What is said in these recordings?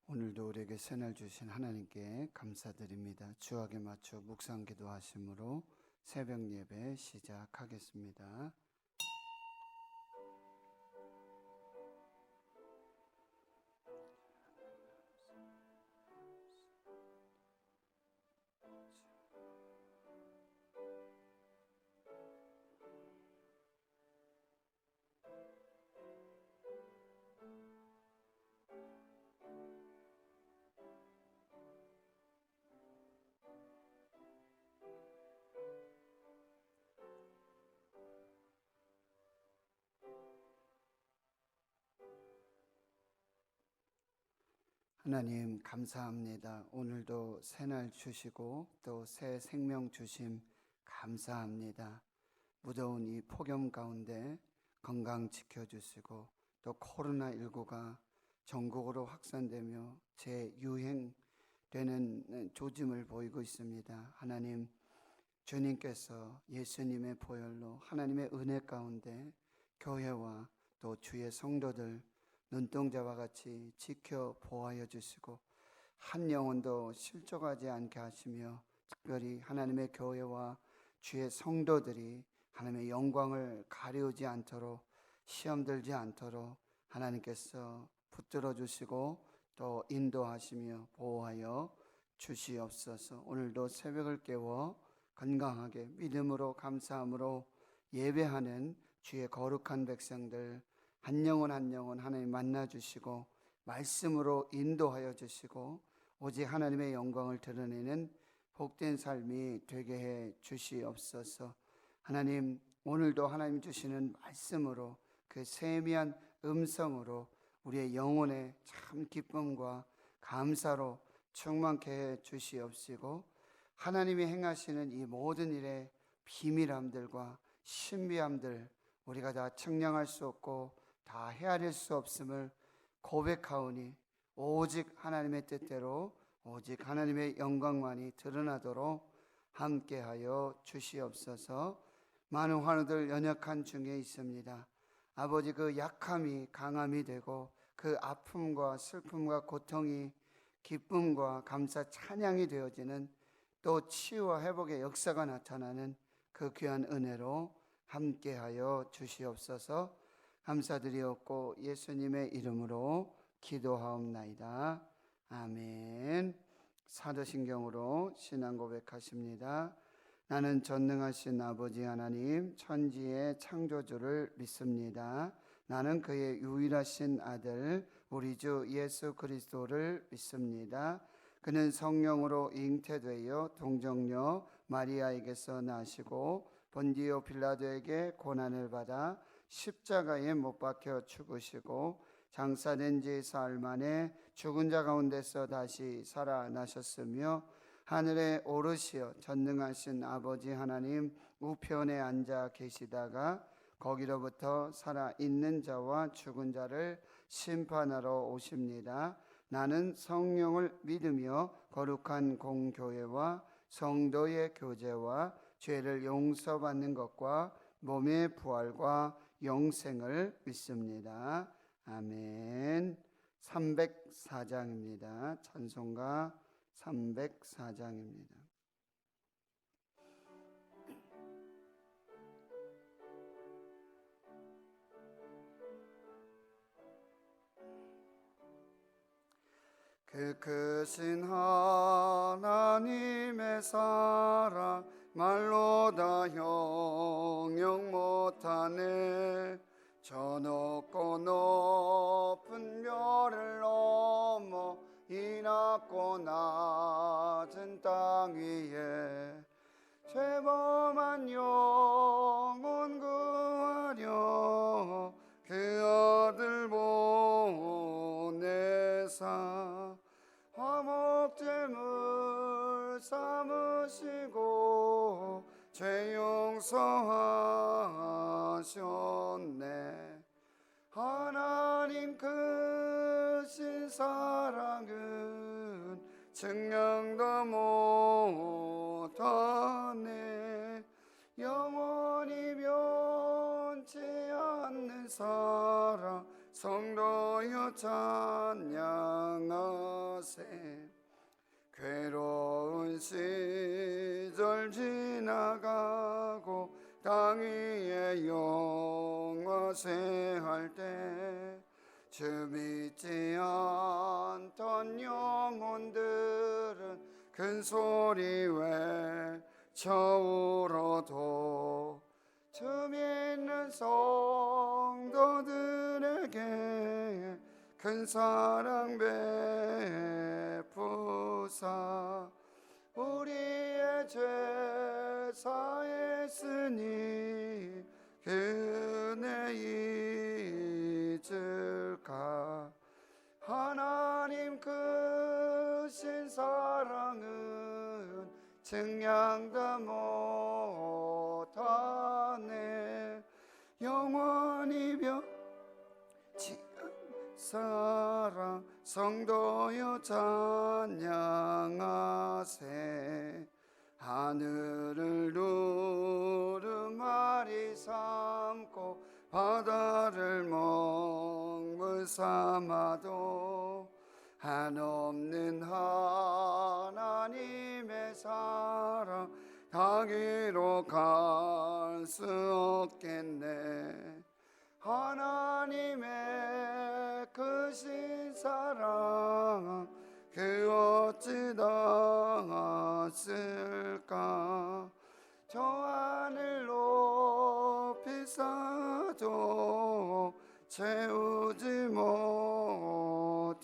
오늘도 우리에게 새날 주신 하나님께 감사드립니다. 주악에 맞춰 묵상 기도하심으로 새벽 예배 시작하겠습니다. 하나님 감사합니다. 오늘도 새날 주시고 또 새 생명 주심 감사합니다. 무더운 이 폭염 가운데 건강 지켜주시고 또 코로나19가 전국으로 확산되며 재유행되는 조짐을 보이고 있습니다. 하나님, 주님께서 예수님의 보혈로 하나님의 은혜 가운데 교회와 또 주의 성도들 눈동자와 같이 지켜 보호하여 주시고 한 영혼도 실족하지 않게 하시며 특별히 하나님의 교회와 주의 성도들이 하나님의 영광을 가리우지 않도록 시험 들지 않도록 하나님께서 붙들어 주시고 또 인도하시며 보호하여 주시옵소서. 오늘도 새벽을 깨워 건강하게 믿음으로 감사함으로 예배하는 주의 거룩한 백성들 한 영혼 한 영혼 하나님 만나 주시고 말씀으로 인도하여 주시고 오직 하나님의 영광을 드러내는 복된 삶이 되게 해 주시옵소서. 하나님, 오늘도 하나님 주시는 말씀으로 그 세미한 음성으로 우리의 영혼에 참 기쁨과 감사로 충만케 해 주시옵시고 하나님이 행하시는 이 모든 일의 비밀함들과 신비함들 우리가 다 측량할 수 없고 다 헤아릴 수 없음을 고백하오니 오직 하나님의 뜻대로 오직 하나님의 영광만이 드러나도록 함께하여 주시옵소서. 많은 환우들 연약한 중에 있습니다. 아버지, 그 약함이 강함이 되고 그 아픔과 슬픔과 고통이 기쁨과 감사 찬양이 되어지는 또 치유와 회복의 역사가 나타나는 그 귀한 은혜로 함께하여 주시옵소서. 감사드리옵고 예수님의 이름으로 기도하옵나이다. 아멘. 사도신경으로 신앙 고백하십니다. 나는 전능하신 아버지 하나님 천지의 창조주를 믿습니다. 나는 그의 유일하신 아들 우리 주 예수 그리스도를 믿습니다. 그는 성령으로 잉태되어 동정녀 마리아에게서 나시고 본디오 빌라도에게 고난을 받아 십자가에 못 박혀 죽으시고 장사된 지 사흘 만에 죽은 자 가운데서 다시 살아나셨으며 하늘에 오르시어 전능하신 아버지 하나님 우편에 앉아 계시다가 거기로부터 살아있는 자와 죽은 자를 심판하러 오십니다. 나는 성령을 믿으며 거룩한 공교회와 성도의 교제와 죄를 용서받는 것과 몸의 부활과 영생을 믿습니다. 아멘. 304장입니다. 찬송가 304장입니다. 그 크신 하나님의 사랑 말로 다 형용 못하네. 저 높고 높은 별을 넘어 이 낮고 낮은 땅 위에 죄범한 영혼 구하려 그 아들 보내사 화목제물 삼으시고 죄 용서하셨네. 하나님 크신 사랑은 증명도 못하네. 영원히 변치 않는 사랑 성도여 찬양하세. 괴로운 시절 지나가고 땅 위에 영화세 할 때 주 믿지 않던 영혼들은 큰 소리 외쳐 울어도 주 믿는 성도들에게 큰 사랑 베푸사 우리의 죄 사했으니 그네 잊을까. 하나님 크신 사랑은 증량다 못하네. 영원히 변치 사랑 성도여 찬양하세. 하늘을 두루마리 삼고 바다를 먹물 삼아도 한없는 하나님의 사랑 가기로 갈 수 없겠네. 하나님의 크신 사랑 그 어찌 닿았을까. 저 하늘 높이 쌓아도 채우지 못하리.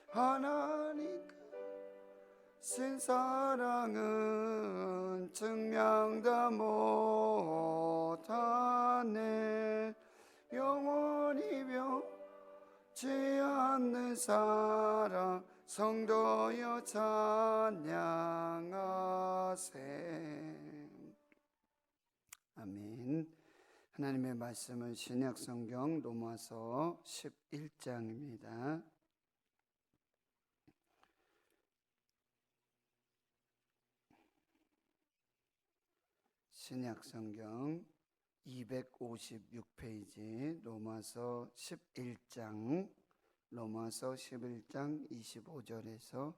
하나님 크신 사랑은 증량다 못하네. 영원히 변치 않는 사랑 성도여 찬양하세. 아멘. 하나님의 말씀은 신약성경 로마서 11장입니다. 신약성경 256페이지 로마서 11장 25절에서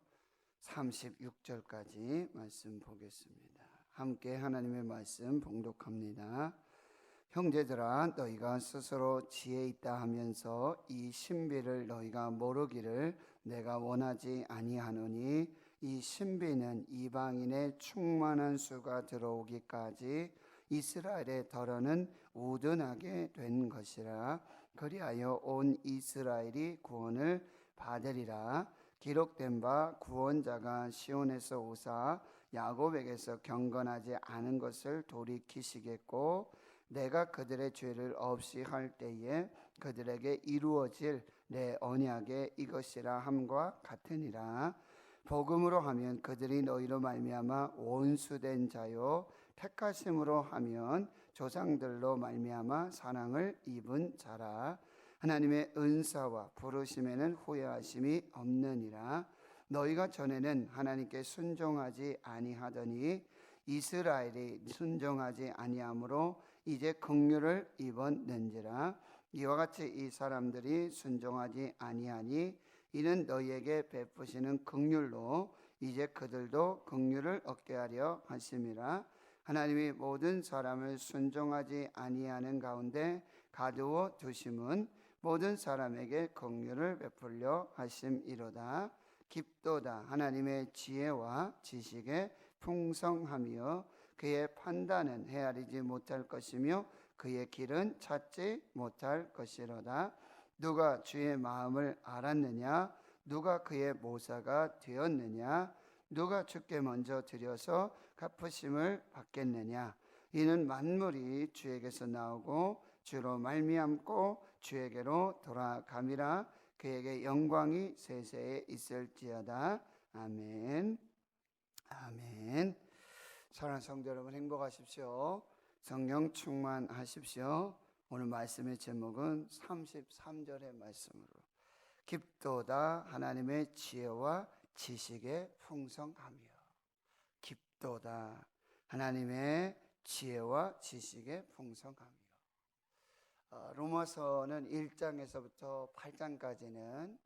36절까지 말씀 보겠습니다. 함께 하나님의 말씀 봉독합니다. 형제들아, 너희가 스스로 지혜 있다 하면서 이 신비를 너희가 모르기를 내가 원하지 아니하노니, 이 신비는 이방인의 충만한 수가 들어오기까지 이스라엘의 덜어는 우둔하게 된 것이라. 그리하여 온 이스라엘이 구원을 받으리라. 기록된 바 구원자가 시온에서 오사 야곱에게서 경건하지 않은 것을 돌이키시겠고, 내가 그들의 죄를 없이 할 때에 그들에게 이루어질 내 언약의 이것이라 함과 같으니라. 복음으로 하면 그들이 너희로 말미암아 원수된 자요, 택하심으로 하면 조상들로 말미암아 사랑을 입은 자라. 하나님의 은사와 부르심에는 후회하심이 없느니라. 너희가 전에는 하나님께 순종하지 아니하더니 이스라엘이 순종하지 아니하므로 이제 긍휼을 입었는지라. 이와 같이 이 사람들이 순종하지 아니하니 이는 너희에게 베푸시는 긍휼로 이제 그들도 긍휼을 얻게 하려 하심이라. 하나님이 모든 사람을 순종하지 아니하는 가운데 가두어 두심은 모든 사람에게 긍휼을 베풀려 하심이로다. 깊도다 하나님의 지혜와 지식의 풍성함이여 그의 판단은 헤아리지 못할 것이며 그의 길은 찾지 못할 것이로다. 누가 주의 마음을 알았느냐? 누가 그의 모사가 되었느냐? 누가 주께 먼저 드려서 갚으심을 받겠느냐? 이는 만물이 주에게서 나오고 주로 말미암고 주에게로 돌아감이라. 그에게 영광이 세세에 있을지어다. 아멘. 아멘. 사랑하는 성도 여러분, 행복하십시오. 성령 충만하십시오. 오늘 말씀의 제목은 33절의 말씀으로 깊도다 하나님의 지혜와 지식의 풍성함이요. 깊도다 하나님의 지혜와 지식의 풍성함이요. 로마서는 1장에서부터 8장까지는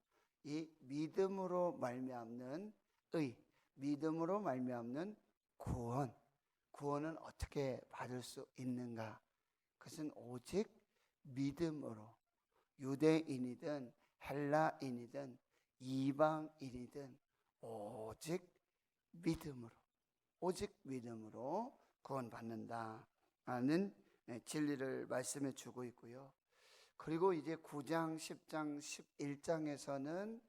이 믿음으로 말미암는 의, 믿음으로 말미암는 구원은 어떻게 받을 수 있는가? 그것은 오직 믿음으로, 유대인이든 헬라인이든 이방인이든 오직 믿음으로 구원받는다 하는 진리를 말씀해 주고 있고요. 그리고 이제 9장, 10장, 11장에서는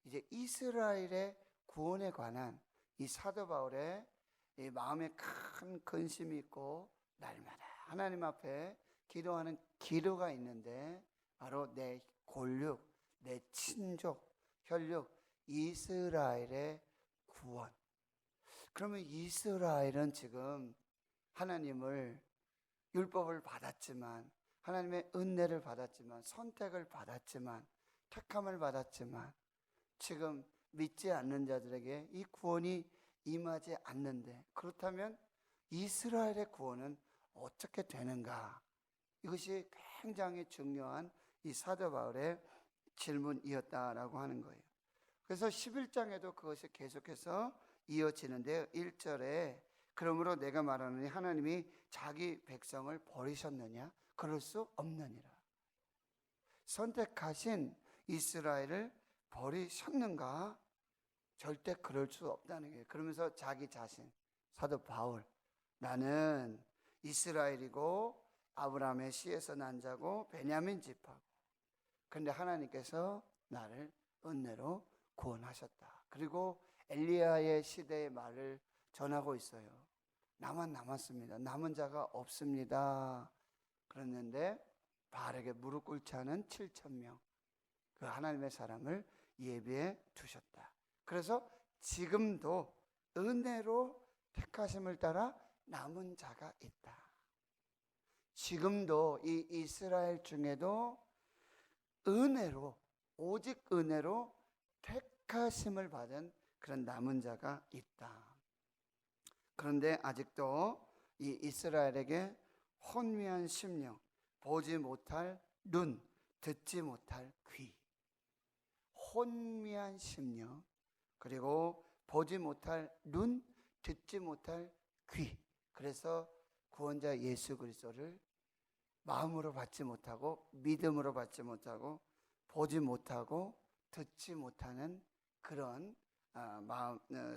이제 이스라엘의 구원에 관한 이 사도 바울의 이 마음에 큰 근심이 있고 날마다 하나님 앞에 기도하는 기도가 있는데, 바로 내 골육, 내 친족, 혈육 이스라엘의 구원. 그러면 이스라엘은 지금 하나님을, 율법을 받았지만, 하나님의 은혜를 받았지만, 선택을 받았지만, 택함을 받았지만, 지금 믿지 않는 자들에게 이 구원이 임하지 않는데, 그렇다면 이스라엘의 구원은 어떻게 되는가? 이것이 굉장히 중요한 이 사도 바울의 질문이었다라고 하는 거예요. 그래서 11장에도 그것이 계속해서 이어지는데, 1절에 그러므로 내가 말하노니 하나님이 자기 백성을 버리셨느냐? 그럴 수 없느니라. 선택하신 이스라엘을 버리셨는가? 절대 그럴 수 없다는 거예요. 그러면서 자기 자신, 사도 바울, 나는 이스라엘이고 아브라함의 씨에서 난 자고 베냐민 지파고, 그런데 하나님께서 나를 은혜로 구원하셨다. 그리고 엘리야의 시대의 말을 전하고 있어요. 나만 남았습니다. 남은 자가 없습니다. 그랬는데 바알에게 무릎 꿇지 않은 7,000명 그 하나님의 사람을 예비해 두셨다. 그래서 지금도 은혜로 택하심을 따라 남은 자가 있다. 지금도 이 이스라엘 중에도 은혜로, 오직 은혜로 택하심을 받은 그런 남은 자가 있다. 그런데 아직도 이 이스라엘에게 혼미한 심령, 보지 못할 눈, 듣지 못할 귀, 혼미한 심령, 그리고 보지 못할 눈, 듣지 못할 귀. 그래서 구원자 예수 그리스도를 마음으로 받지 못하고, 믿음으로 받지 못하고, 보지 못하고, 듣지 못하는 그런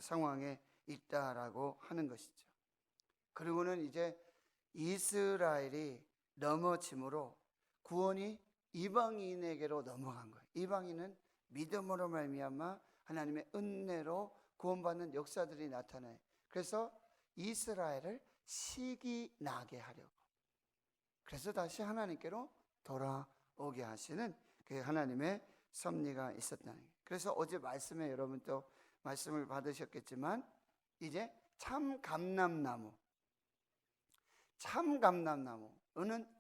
상황에 있다라고 하는 것이죠. 그리고는 이제 이스라엘이 넘어짐으로 구원이 이방인에게로 넘어간 거예요. 이방인은 믿음으로 말미암아 하나님의 은혜로 구원받는 역사들이 나타나요. 그래서 이스라엘을 시기 나게 하려고, 그래서 다시 하나님께로 돌아오게 하시는 그 하나님의 섭리가 있었다는 거예요. 그래서 어제 말씀에 여러분 또 말씀을 받으셨겠지만, 이제 참감람나무는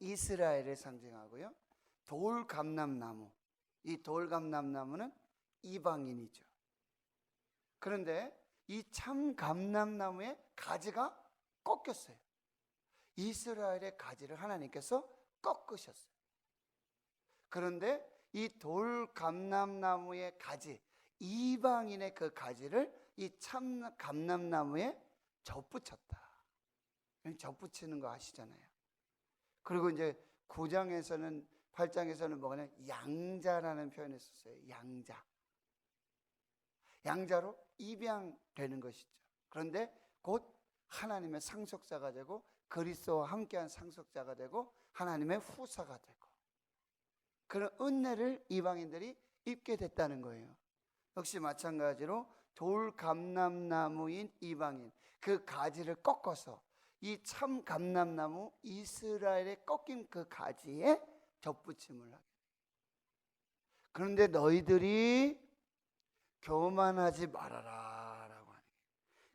이스라엘을 상징하고요, 돌감람나무, 이 돌감람나무는 이방인이죠. 그런데 이 참감람나무의 가지가 꺾였어요. 이스라엘의 가지를 하나님께서 꺾으셨어요. 그런데 이 돌감람나무의 가지, 이방인의 그 가지를 이 참감람나무에 접붙였다. 접붙이는 거 아시잖아요. 그리고 이제 9장에서는, 8장에서는 뭐냐면 양자라는 표현을 썼어요. 양자로 입양되는 것이죠. 그런데 곧 하나님의 상속자가 되고, 그리스도와 함께한 상속자가 되고, 하나님의 후사가 되고, 그런 은혜를 이방인들이 입게 됐다는 거예요. 역시 마찬가지로 돌감람나무인 이방인, 그 가지를 꺾어서 이 참감람나무 이스라엘의 꺾인 그 가지에 접붙임을 하게. 그런데 너희들이 교만하지 말아라 라고 하는 거예요.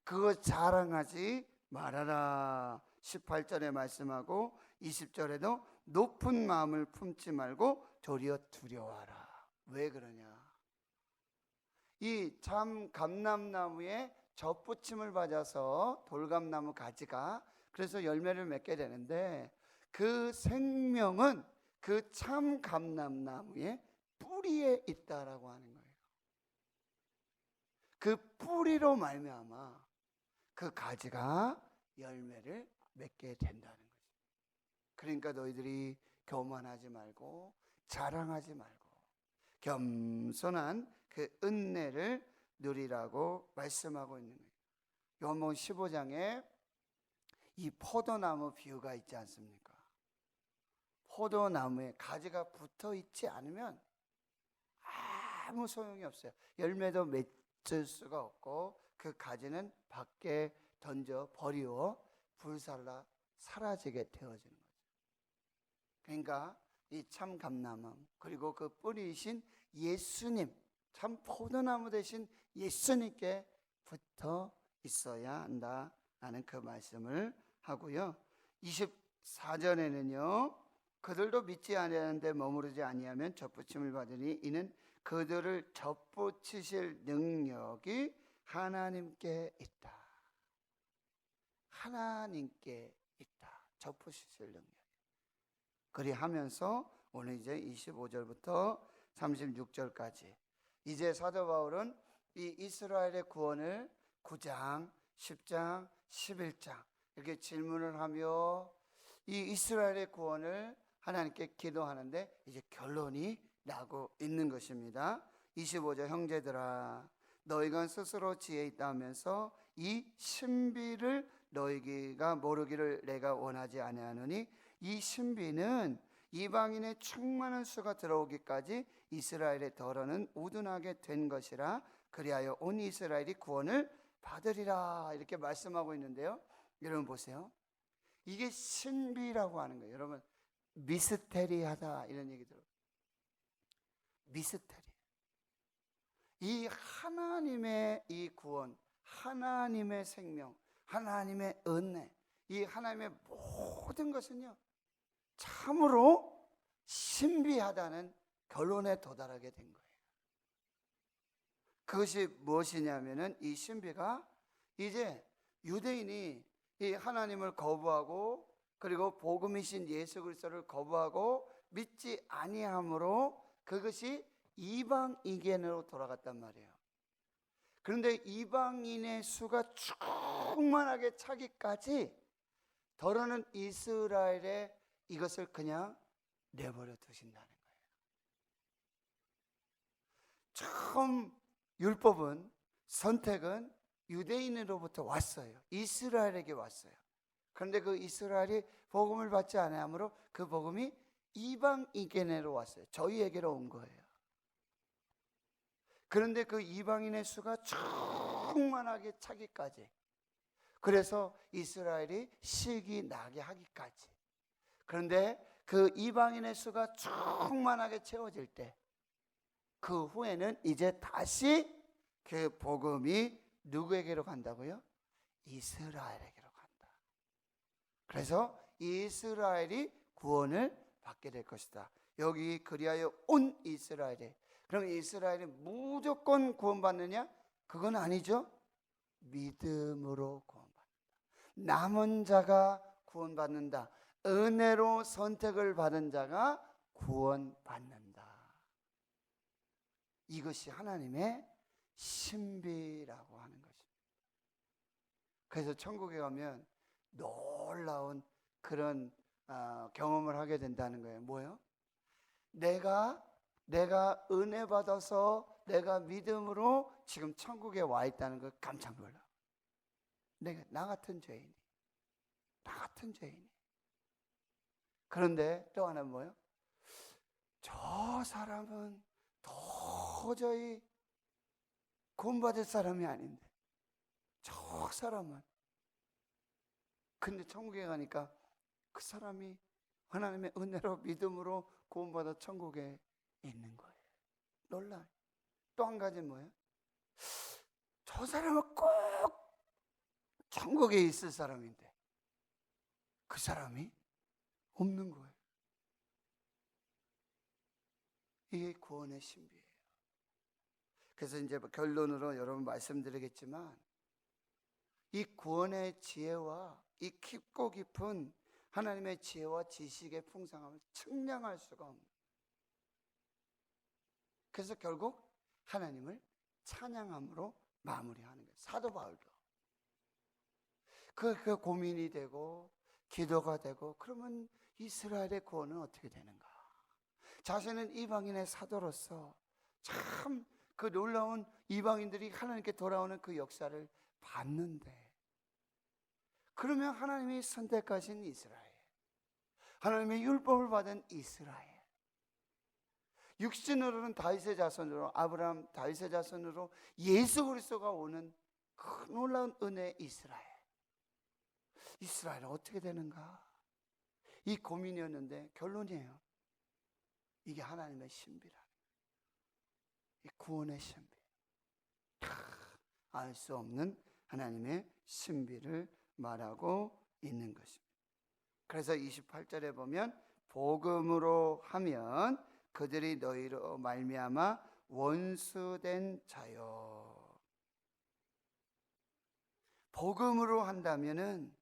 그거 자랑하지 말아라. 18절에 말씀하고 20절에도 높은 마음을 품지 말고 도리어 두려워하라. 왜 그러냐? 이 참 감람나무에 접붙임을 받아서 돌감나무 가지가 그래서 열매를 맺게 되는데, 그 생명은 그 참 감람나무의 뿌리에 있다라고 하는 거예요. 그 뿌리로 말미암아 그 가지가 열매를 맺게 된다는 거죠. 그러니까 너희들이 교만하지 말고 자랑하지 말고 겸손한 그 은혜를 누리라고 말씀하고 있는 거예요. 요한복음 15장에 이 포도나무 비유가 있지 않습니까? 포도나무에 가지가 붙어 있지 않으면 아무 소용이 없어요. 열매도 맺을 수가 없고 그 가지는 밖에 던져 버리고 불살라 사라지게 되어지는 거죠. 그러니까 이 참 감람나무 그리고 그 뿌리이신 예수님, 참 포도나무 대신 예수님께 붙어 있어야 한다라는 그 말씀을 하고요. 24절에는요. 그들도 믿지 아니하는데 머무르지 아니하면 접붙임을 받으니 이는 그들을 접붙이실 능력이 하나님께 있다. 하나님께 있다. 접붙이실 능력. 그리하면서 오늘 이제 25절부터 36절까지 이제 사도 바울은 이 이스라엘의 구원을 9장, 10장, 11장 이렇게 질문을 하며 이 이스라엘의 구원을 하나님께 기도하는데 이제 결론이 나고 있는 것입니다. 25절 형제들아 너희가 스스로 지혜 있다 하면서 이 신비를 너희가 모르기를 내가 원하지 아니하노니 이 신비는 이방인의 충만한 수가 들어오기까지 이스라엘의 덜어는 우둔하게 된 것이라 그리하여 온 이스라엘이 구원을 받으리라 이렇게 말씀하고 있는데요. 여러분 보세요. 이게 신비라고 하는 거예요. 여러분 미스테리하다 이런 얘기 들어요. 미스테리. 이 하나님의 이 구원, 하나님의 생명, 하나님의 은혜, 이 하나님의 모든 것은요 참으로 신비하다는 결론에 도달하게 된 거예요. 그것이 무엇이냐면은 이 신비가 이제 유대인이 이 하나님을 거부하고 그리고 복음이신 예수 그리스도를 거부하고 믿지 아니함으로 그것이 이방인으로 돌아갔단 말이에요. 그런데 이방인의 수가 충만하게 차기까지 더러는 이스라엘에 이것을 그냥 내버려 두신다는 거예요. 처음 율법은 선택은 유대인으로부터 왔어요. 이스라엘에게 왔어요. 그런데 그 이스라엘이 복음을 받지 않으므로 그 복음이 이방인에게로 왔어요. 저희에게로 온 거예요. 그런데 그 이방인의 수가 충만하게 차기까지 그래서 이스라엘이 실기 나게 하기까지 그런데 그 이방인의 수가 충만하게 채워질 때 그 후에는 이제 다시 그 복음이 누구에게로 간다고요? 이스라엘에게로 간다. 그래서 이스라엘이 구원을 받게 될 것이다. 여기 그리하여 온 이스라엘에 그럼 이스라엘이 무조건 구원받느냐? 그건 아니죠. 믿음으로 구원받는다. 남은 자가 구원받는다. 은혜로 선택을 받은 자가 구원받는다. 이것이 하나님의 신비라고 하는 것입니다. 그래서 천국에 가면 놀라운 그런 경험을 하게 된다는 거예요. 뭐요? 내가 은혜 받아서 내가 믿음으로 지금 천국에 와 있다는 걸 깜짝 놀라. 나 같은 죄인이. 그런데 또 하나는 뭐예요? 저 사람은 도저히 구원받을 사람이 아닌데 저 사람은 근데 천국에 가니까 그 사람이 하나님의 은혜로 믿음으로 구원받아 천국에 있는 거예요. 놀라요. 또 한 가지는 뭐예요? 저 사람은 꼭 천국에 있을 사람인데 그 사람이 없는 거예요. 이게 구원의 신비예요. 그래서 이제 결론으로 여러분 말씀드리겠지만 이 구원의 지혜와 이 깊고 깊은 하나님의 지혜와 지식의 풍성함을 측량할 수가 없는. 그래서 결국 하나님을 찬양함으로 마무리하는 거예요. 사도 바울도 그 고민이 되고 기도가 되고, 그러면 이스라엘의 구원은 어떻게 되는가? 자신은 이방인의 사도로서 참 그 놀라운 이방인들이 하나님께 돌아오는 그 역사를 봤는데, 그러면 하나님이 선택하신 이스라엘, 하나님의 율법을 받은 이스라엘, 육신으로는 다윗의 자손으로, 아브라함 다윗의 자손으로 예수 그리스도가 오는 그 놀라운 은혜의 이스라엘은 어떻게 되는가? 이 고민이었는데 결론이에요. 이게 하나님의 신비라는 거예요. 이 구원의 신비, 알 수 없는 하나님의 신비를 말하고 있는 것입니다. 그래서 28절에 보면 복음으로 하면 그들이 너희로 말미암아 원수된 자요. 복음으로 한다면은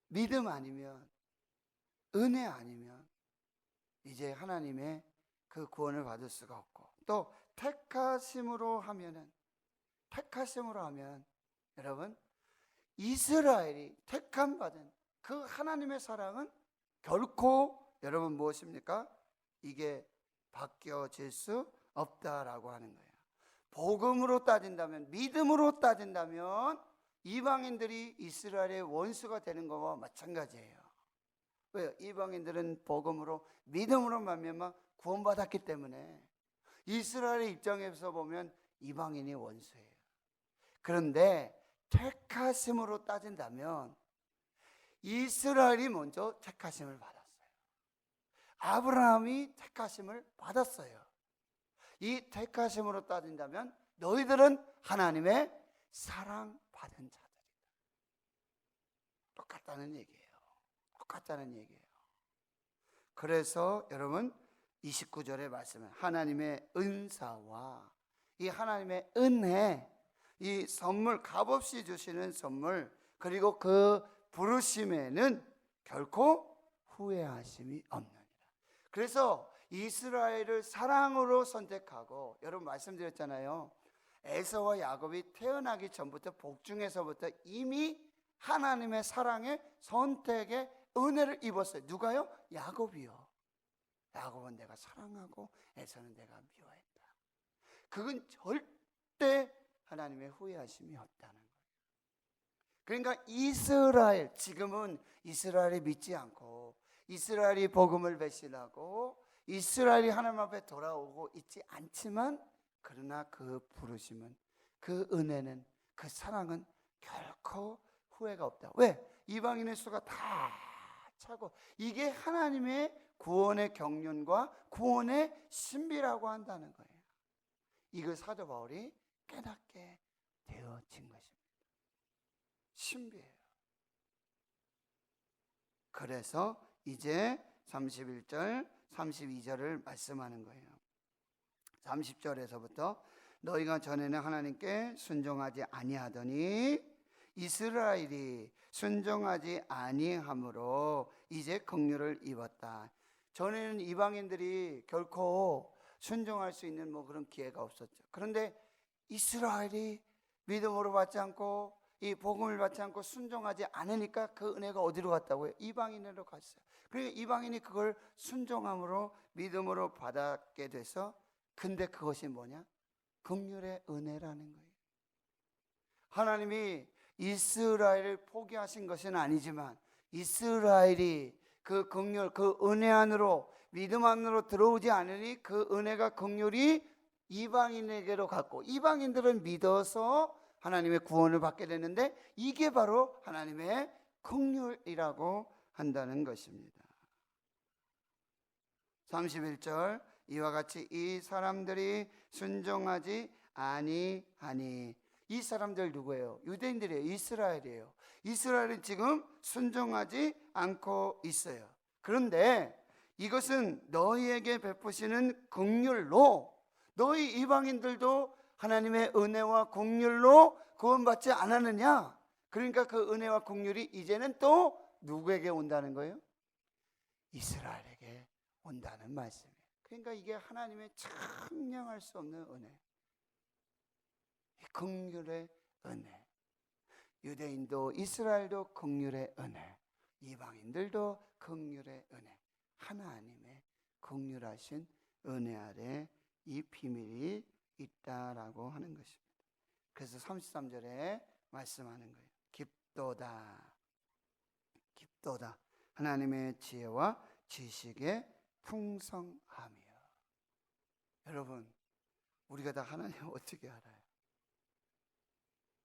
믿음 아니면, 은혜 아니면 이제 하나님의 그 구원을 받을 수가 없고, 또 택하심으로 하면 여러분, 이스라엘이 택함 받은 그 하나님의 사랑은 결코 여러분 무엇입니까? 이게 바뀌어질 수 없다라고 하는 거예요. 복음으로 따진다면, 믿음으로 따진다면 이방인들이 이스라엘의 원수가 되는 것과 마찬가지예요. 왜요? 이방인들은 복음으로, 믿음으로 말미암아 구원받았기 때문에 이스라엘의 입장에서 보면 이방인이 원수예요. 그런데 택하심으로 따진다면 이스라엘이 먼저 택하심을 받았어요. 아브라함이 택하심을 받았어요. 이 택하심으로 따진다면 너희들은 하나님의 사랑받은 자들이다. 똑같다는 얘기예요. 그래서 여러분 29절의 말씀은 하나님의 은사와 이 하나님의 은혜, 이 선물, 값없이 주시는 선물, 그리고 그 부르심에는 결코 후회하심이 없느니라. 그래서 이스라엘을 사랑으로 선택하고, 여러분 말씀드렸잖아요. 에서와 야곱이 태어나기 전부터, 복중에서부터 이미 하나님의 사랑의 선택의 은혜를 입었어요. 누가요? 야곱이요. 야곱은 내가 사랑하고 에서는 내가 미워했다. 그건 절대 하나님의 후회하심이 없다는 거예요. 그러니까 이스라엘, 지금은 이스라엘이 믿지 않고 이스라엘이 복음을 배신하고 이스라엘이 하나님 앞에 돌아오고 있지 않지만, 그러나 그 부르심은, 그 은혜는, 그 사랑은 결코 후회가 없다. 왜? 이방인의 수가 다 차고, 이게 하나님의 구원의 경륜과 구원의 신비라고 한다는 거예요. 이걸 사도 바울이 깨닫게 되어진 것입니다. 신비예요. 그래서 이제 31절, 32절을 말씀하는 거예요. 30절에서부터 너희가 전에는 하나님께 순종하지 아니하더니 이스라엘이 순종하지 아니함으로 이제 긍휼을 입었다. 전에는 이방인들이 결코 순종할 수 있는 그런 기회가 없었죠. 그런데 이스라엘이 믿음으로 받지 않고 이 복음을 받지 않고 순종하지 않으니까 그 은혜가 어디로 갔다고요? 이방인으로 갔어요. 그러니까 이방인이 그걸 순종함으로, 믿음으로 받았게 돼서, 근데 그것이 뭐냐? 긍휼의 은혜라는 거예요. 하나님이 이스라엘을 포기하신 것은 아니지만 이스라엘이 그 긍휼, 그 은혜 안으로, 믿음 안으로 들어오지 않으니 그 은혜가, 긍휼이 이방인에게로 갔고, 이방인들은 믿어서 하나님의 구원을 받게 되는데, 이게 바로 하나님의 긍휼이라고 한다는 것입니다. 31절, 이와 같이 이 사람들이 순종하지 아니하니. 이 사람들 누구예요? 유대인들이에요. 이스라엘이에요. 이스라엘은 지금 순종하지 않고 있어요. 그런데 이것은 너희에게 베푸시는 긍휼로, 너희 이방인들도 하나님의 은혜와 긍휼로 구원받지 않았느냐? 그러니까 그 은혜와 긍휼이 이제는 또 누구에게 온다는 거예요? 이스라엘에게 온다는 말씀이에요. 그러니까 이게 하나님의 측량할 수 없는 은혜, 이 긍휼의 은혜. 유대인도 이스라엘도 긍휼의 은혜, 이방인들도 긍휼의 은혜, 하나님의 긍휼하신 은혜 아래 이 비밀이 있다라고 하는 것입니다. 그래서 33절에 말씀하는 거예요. 깊도다, 깊도다. 하나님의 지혜와 지식의 풍성함이요. 여러분, 우리가 다 하나님을 어떻게 알아요?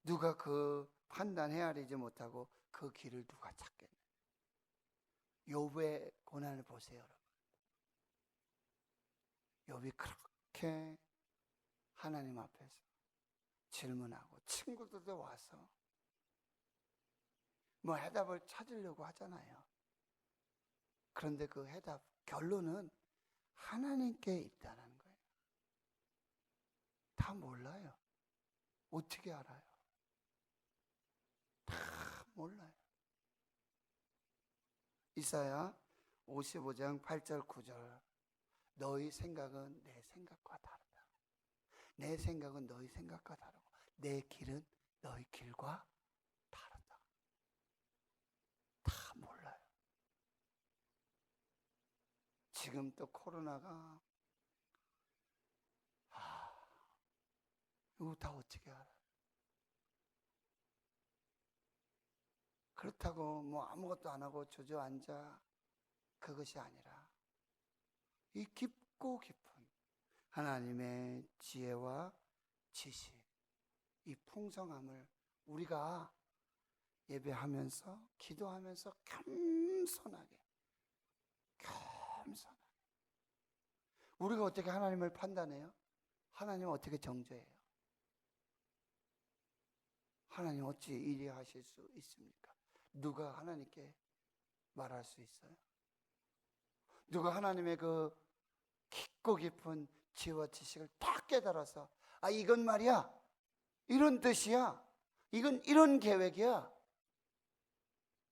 누가 그 판단 헤아리지 못하고 그 길을 누가 찾겠나요? 욥의 고난을 보세요, 여러분. 욥이 그렇게 하나님 앞에서 질문하고 친구들도 와서 뭐 해답을 찾으려고 하잖아요. 그런데 그 해답, 결론은 하나님께 있다는 거예요. 다 몰라요. 어떻게 알아요? 다 몰라요. 이사야 55장 8절 9절. 너희 생각은 내 생각과 다르다. 내 생각은 너희 생각과 다르고 내 길은 너희 길과 다르다. 다 몰라요. 지금 또 코로나가 이거 다 어떻게 알아요? 그렇다고 뭐 아무것도 안 하고 주저앉아, 그것이 아니라 이 깊고 깊은 하나님의 지혜와 지식, 이 풍성함을 우리가 예배하면서 기도하면서 겸손하게 우리가 어떻게 하나님을 판단해요? 하나님은 어떻게 정죄해요? 하나님 어찌 이리 하실 수 있습니까? 누가 하나님께 말할 수 있어요? 누가 하나님의 그 깊고 깊은 지혜와 지식을 딱 깨달아서 이건 말이야, 이런 뜻이야, 이건 이런 계획이야,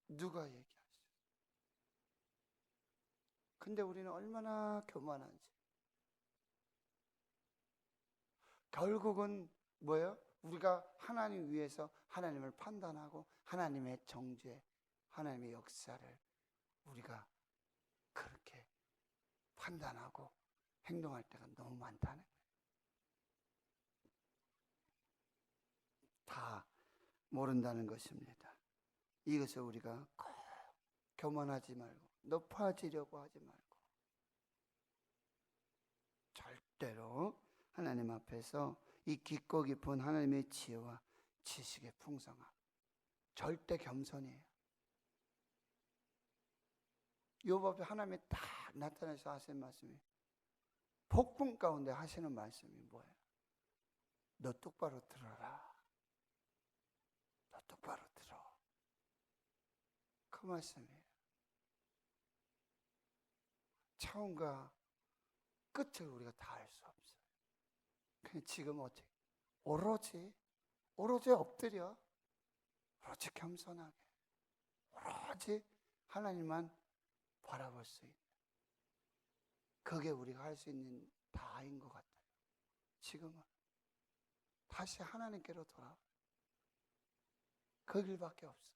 누가 얘기할 수 있어요? 근데 우리는 얼마나 교만한지. 결국은 뭐예요? 우리가 하나님 위해서 하나님을 판단하고 하나님의 정죄, 하나님의 역사를 우리가 그렇게 판단하고 행동할 때가 너무 많다는 거예요. 다 모른다는 것입니다. 이것을 우리가 꼭 교만하지 말고 높아지려고 하지 말고 절대로 하나님 앞에서 이 깊고 깊은 하나님의 지혜와 지식의 풍성함, 절대 겸손이에요. 욥 앞에 하나님이 딱 나타나서 하시는 말씀이, 폭풍 가운데 하시는 말씀이 뭐예요? 너 똑바로 들어라. 너 똑바로 들어. 그 말씀이에요. 처음과 끝을 우리가 다 알 수 없어요. 근데 지금 어떻게? 오로지 엎드려, 오로지 겸손하게, 오로지 하나님만 바라볼 수 있는, 그게 우리가 할 수 있는 다인 것 같아요. 지금은 다시 하나님께로 돌아와. 그 길밖에 없어요.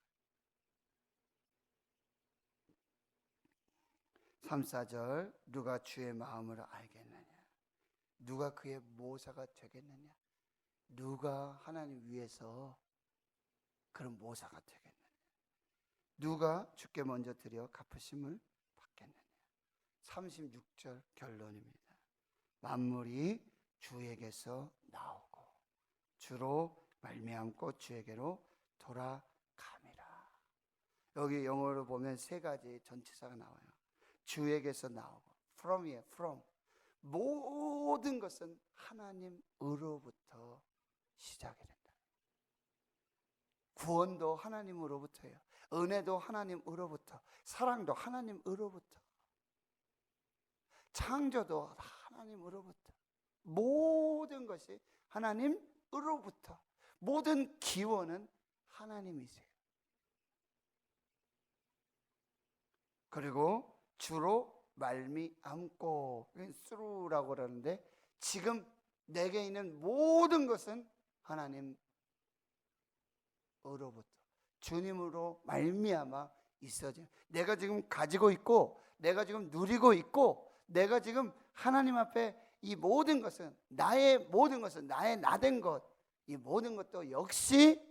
3, 4절. 누가 주의 마음을 알겠느냐? 누가 그의 모사가 되겠느냐? 누가 하나님 위해서 그런 모사가 되겠느냐? 누가 주께 먼저 드려 갚으심을 받겠느냐? 36절 결론입니다. 만물이 주에게서 나오고 주로 말미암고 주에게로 돌아감이라. 여기 영어로 보면 세 가지 전치사가 나와요. 주에게서 나오고, from이에요. from. 모든 것은 하나님으로부터 시작이 된다. 구원도 하나님으로부터예요. 은혜도 하나님으로부터, 사랑도 하나님으로부터, 창조도 하나님으로부터, 모든 것이 하나님으로부터, 모든 기원은 하나님이세요. 그리고 주로 말미암고, through라고 그러는데, 지금 내게 있는 모든 것은 하나님으로부터, 주님으로 말미암아 있어져. 내가 지금 가지고 있고, 내가 지금 누리고 있고, 내가 지금 하나님 앞에 이 모든 것은, 나의 모든 것은, 나의 나된 것, 이 모든 것도 역시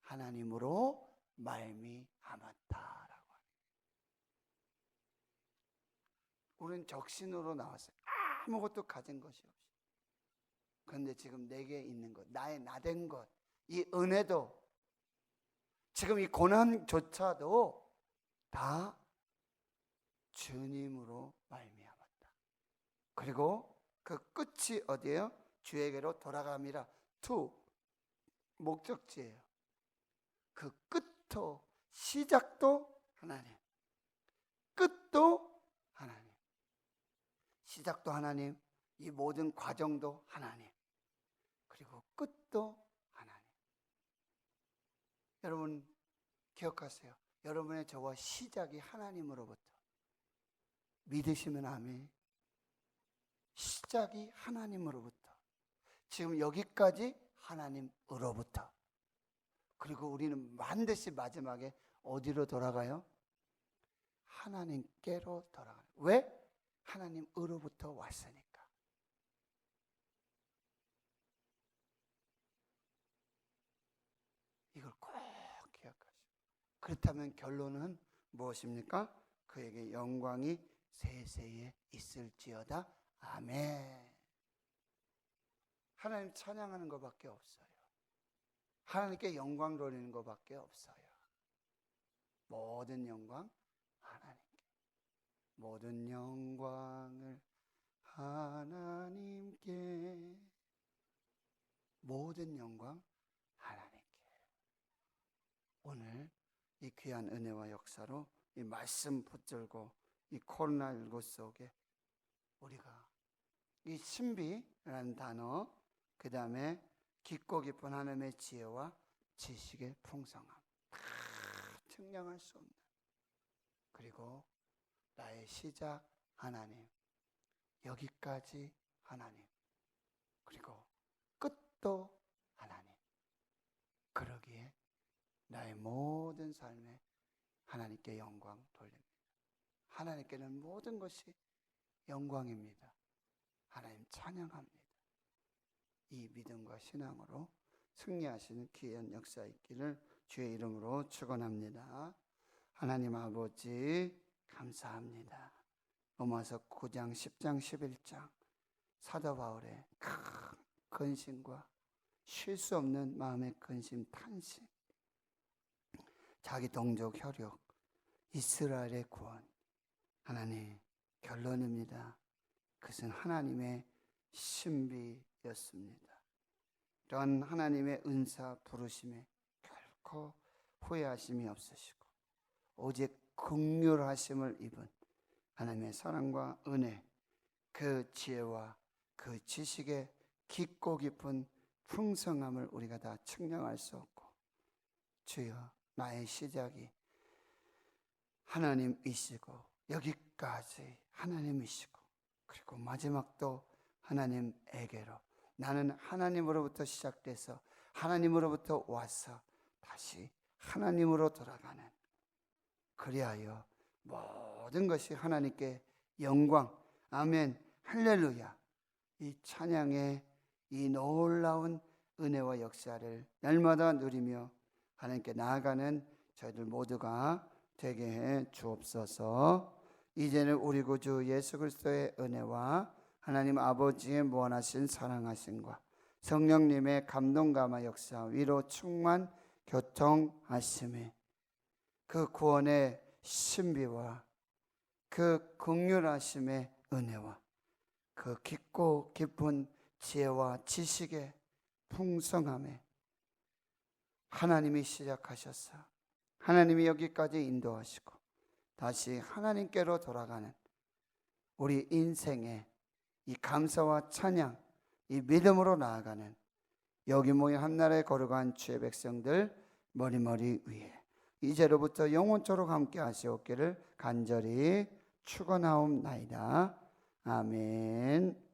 하나님으로 말미암았다라고 합니다. 우리는 적신으로 나왔어요. 아무것도 가진 것이 없이. 그런데 지금 내게 있는 것, 나의 나된 것, 이 은혜도, 지금 이 고난조차도 다 주님으로 말미암았다. 그리고 그 끝이 어디예요? 주에게로 돌아감이라. to, 목적지예요. 그 끝도, 시작도 하나님, 끝도 하나님, 시작도 하나님, 이 모든 과정도 하나님, 그리고 끝도 하나님. 여러분 기억하세요. 여러분의 저와 시작이 하나님으로부터. 믿으시면 아멘. 시작이 하나님으로부터, 지금 여기까지 하나님으로부터. 그리고 우리는 반드시 마지막에 어디로 돌아가요? 하나님께로 돌아가요. 왜? 하나님으로부터 왔으니까. 이걸 꼭 기억하시고. 그렇다면 결론은 무엇입니까? 그에게 영광이 세세에 있을지어다. 아멘. 하나님 찬양하는 것밖에 없어요. 하나님께 영광 돌리는 것밖에 없어요. 모든 영광 하나님께. 모든 영광을 하나님께. 모든 영광 하나님께. 오늘 이 귀한 은혜와 역사로 이 말씀 붙들고 이 코로나19 속에 우리가 이 신비라는 단어, 그 다음에 깊고 깊은 하나님의 지혜와 지식의 풍성함, 다 측량할 수 없는, 그리고 나의 시작 하나님, 여기까지 하나님, 그리고 끝도 하나님. 그러기에 나의 모든 삶에 하나님께 영광 돌립니다. 하나님께는 모든 것이 영광입니다. 하나님 찬양합니다. 이 믿음과 신앙으로 승리하시는 귀한 역사 있기를 주의 이름으로 축원합니다. 하나님 아버지 감사합니다. 로마서 9장, 10장, 11장 사도 바울의 큰 근심과 쉴 수 없는 마음의 근심, 탄식, 자기 동족 혈육, 이스라엘의 구원. 하나님 결론입니다. 그것은 하나님의 신비였습니다. 이런 하나님의 은사 부르심에 결코 후회하심이 없으시고 오직 긍휼하심을 입은 하나님의 사랑과 은혜, 그 지혜와 그 지식의 깊고 깊은 풍성함을 우리가 다 측량할 수 없고, 주여 나의 시작이 하나님이시고 여기까지 하나님이시고, 그리고 마지막도 하나님에게로, 나는 하나님으로부터 시작돼서 하나님으로부터 와서 다시 하나님으로 돌아가는, 그리하여 모든 것이 하나님께 영광, 아멘, 할렐루야, 이 찬양의 이 놀라운 은혜와 역사를 날마다 누리며 하나님께 나아가는 저희들 모두가 되게 해 주옵소서. 이제는 우리 구주 예수 그리스도의 은혜와 하나님 아버지의 무한하신 사랑하심과 성령님의 감동감화 역사, 위로 충만 교통하심에 그 구원의 신비와 그 긍휼하심의 은혜와 그 깊고 깊은 지혜와 지식의 풍성함에 하나님이 시작하셔서 하나님이 여기까지 인도하시고 다시 하나님께로 돌아가는 우리 인생의 이 감사와 찬양, 이 믿음으로 나아가는 여기 모인 한나라에 거룩한 주의 백성들 머리 위에 이제로부터 영원토록 함께 하시옵기를 간절히 축원하옵나이다. 아멘.